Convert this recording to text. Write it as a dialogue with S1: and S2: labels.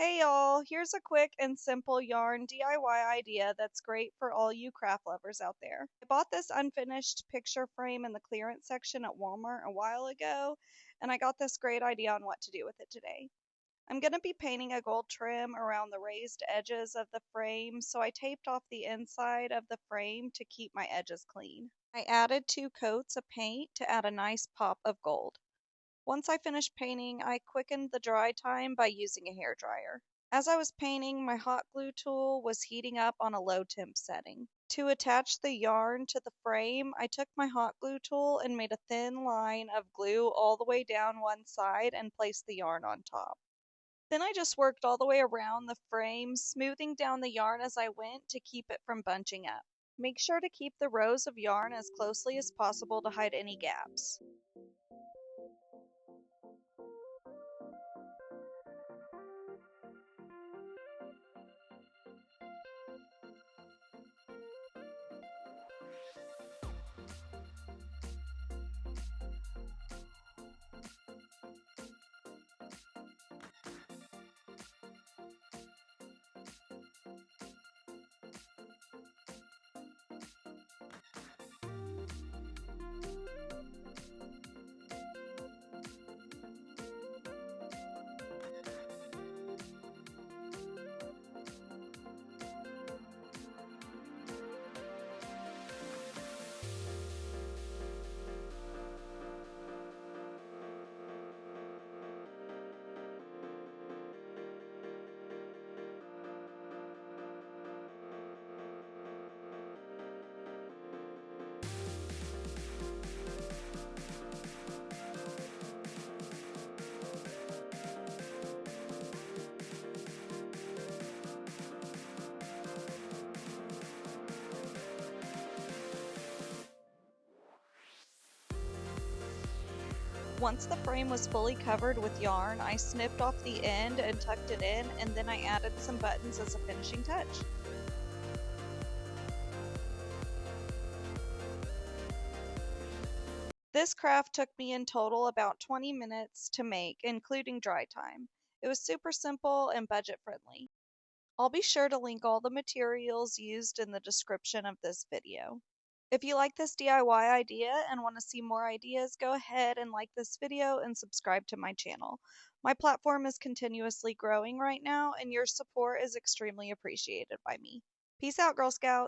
S1: Hey y'all, here's a quick and simple yarn DIY idea that's great for all you craft lovers out there. I bought this unfinished picture frame in the clearance section at Walmart a while ago, and I got this great idea on what to do with it today. I'm going to be painting a gold trim around the raised edges of the frame, so I taped off the inside of the frame to keep my edges clean. I added 2 coats of paint to add a nice pop of gold. Once I finished painting, I quickened the dry time by using a hairdryer. As I was painting, my hot glue tool was heating up on a low temp setting. To attach the yarn to the frame, I took my hot glue tool and made a thin line of glue all the way down one side and placed the yarn on top. Then I just worked all the way around the frame, smoothing down the yarn as I went to keep it from bunching up. Make sure to keep the rows of yarn as closely as possible to hide any gaps. Once the frame was fully covered with yarn, I snipped off the end and tucked it in, and then I added some buttons as a finishing touch. This craft took me in total about 20 minutes to make, including dry time. It was super simple and budget friendly. I'll be sure to link all the materials used in the description of this video. If you like this DIY idea and want to see more ideas, go ahead and like this video and subscribe to my channel. My platform is continuously growing right now, and your support is extremely appreciated by me. Peace out, Girl Scouts!